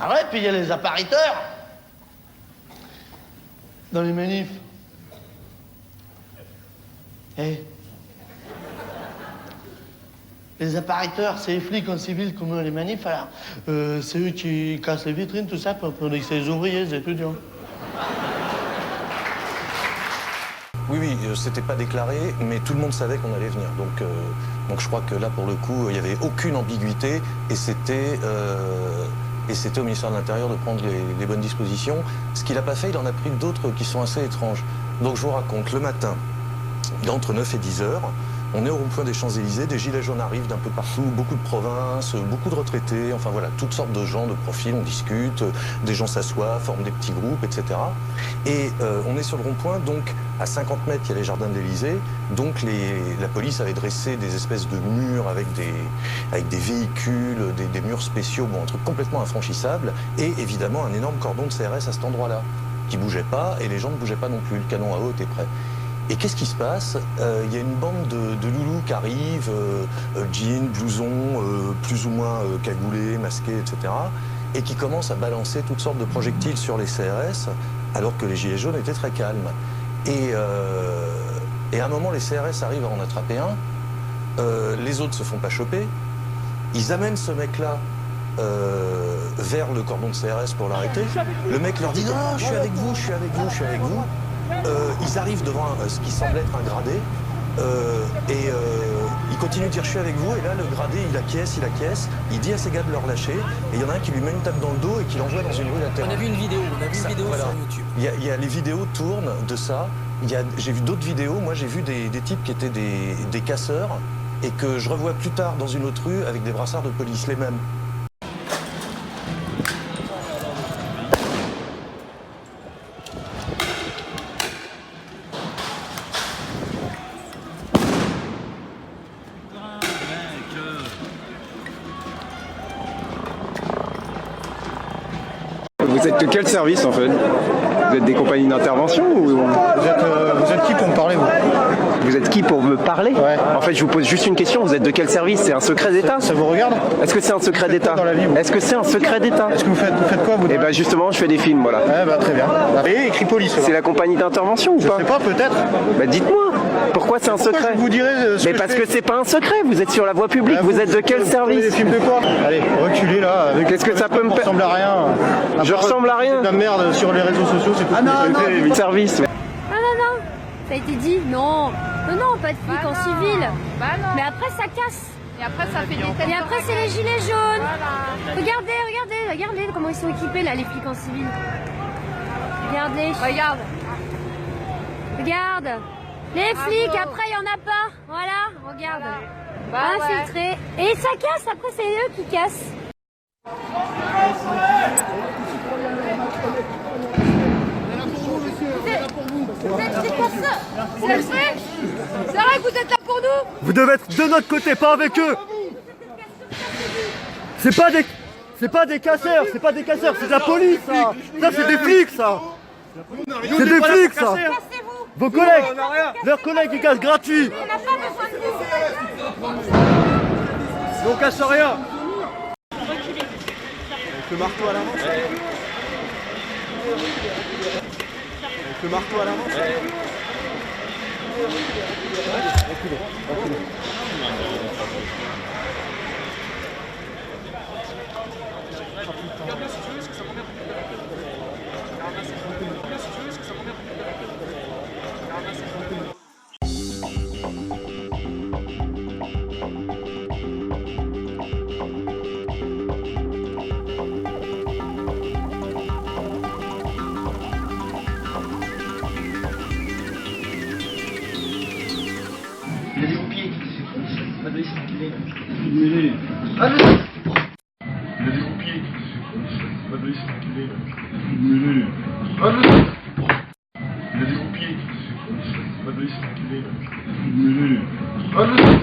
Ah ouais, puis il y a les appariteurs. Dans les manifs. Eh. Les appariteurs, c'est les flics en civil comme les manifs, alors. C'est eux qui cassent les vitrines, tout ça, pour dire que c'est les ouvriers, les étudiants. Oui, c'était pas déclaré, mais tout le monde savait qu'on allait venir. Donc je crois que là, pour le coup, il n'y avait aucune ambiguïté et c'était au ministère de l'Intérieur de prendre les bonnes dispositions. Ce qu'il n'a pas fait, il en a pris d'autres qui sont assez étranges. Donc je vous raconte, le matin, entre 9 et 10 heures, on est au rond-point des Champs-Élysées, des gilets jaunes arrivent d'un peu partout, beaucoup de provinces, beaucoup de retraités, enfin voilà, toutes sortes de gens, de profils, on discute, des gens s'assoient, forment des petits groupes, etc. Et on est sur le rond-point, donc à 50 mètres, il y a les jardins de l'Élysée, donc la police avait dressé des espèces de murs avec des véhicules, des murs spéciaux, bon, un truc complètement infranchissable, et évidemment un énorme cordon de CRS à cet endroit-là, qui bougeait pas, et les gens ne bougeaient pas non plus, le canon à eau était prêt. Et qu'est-ce qui se passe? Il y a une bande de loulous qui arrivent, jeans, blousons, plus ou moins cagoulés, masqués, etc. Et qui commencent à balancer toutes sortes de projectiles sur les CRS, alors que les gilets jaunes étaient très calmes. Et à un moment, les CRS arrivent à en attraper un, les autres se font pas choper, ils amènent ce mec-là vers le cordon de CRS pour l'arrêter. Le mec leur dit « Non, je suis avec vous, je suis avec vous, je suis avec vous ». Ils arrivent devant ce qui semble être un gradé ils continuent de dire je suis avec vous et là le gradé il acquiesce, il dit à ses gars de le relâcher et il y en a un qui lui met une tape dans le dos et qui l'envoie dans une rue latérale. On a vu une vidéo, voilà. Sur YouTube. Il y a les vidéos tournent de ça, j'ai vu d'autres vidéos, moi j'ai vu des types qui étaient des casseurs et que je revois plus tard dans une autre rue avec des brassards de police, les mêmes. Vous êtes de quel service en fait? Vous êtes des compagnies d'intervention ou... Vous êtes qui pour me parler, vous? Vous êtes qui pour me parler? Ouais. En fait, je vous pose juste une question. Vous êtes de quel service? C'est un secret d'État? Ça vous regarde? Est-ce que c'est un secret d'État? Est-ce que c'est un secret d'État? Est-ce que vous faites quoi, vous? Eh ben justement, je fais des films, voilà. Ouais, bah très bien. Et écrit police. C'est la compagnie d'intervention ou pas? Je sais pas, peut-être. Bah dites-moi. Pourquoi c'est un secret? Je vous dirais mais parce que c'est pas un secret. Vous êtes sur la voie publique. Vous êtes de quel service? Des films de quoi? Allez, reculez là. Qu'est-ce que ça peut me faire? Ressemble à rien. Je ressemble à rien. De la merde sur les réseaux sociaux, c'est tout. Ah non, service. Non, ça a été dit, non, pas de flics en civil. Bah non. Mais après ça casse. Et après ça fait des têtes. Et après c'est les gilets jaunes. Voilà. Regardez comment ils sont équipés là, les flics en civil. Regardez. Regarde. Les flics, après il y en a pas. Voilà, regarde. Infiltrés. Et ça casse, après c'est eux qui cassent. Vous êtes des casseurs. C'est vrai? C'est vrai que vous êtes là pour nous? Vous devez être de notre côté, pas avec eux. C'est pas des casseurs, c'est de la police, ça. Ça, c'est des flics, ça. C'est des flics, ça. Vos collègues, leurs collègues, ils cassent gratuit. On n'a pas besoin de vous. Mais on casse rien. Avec le marteau à l'avance. Avec le marteau à l'avance. Reculez. Il y a des pompiers. On va donner ce qu'il est. Il y a des pompiers. On va donner ce qu'il est. Il y a des pompiers. On va donner ce qu'il est.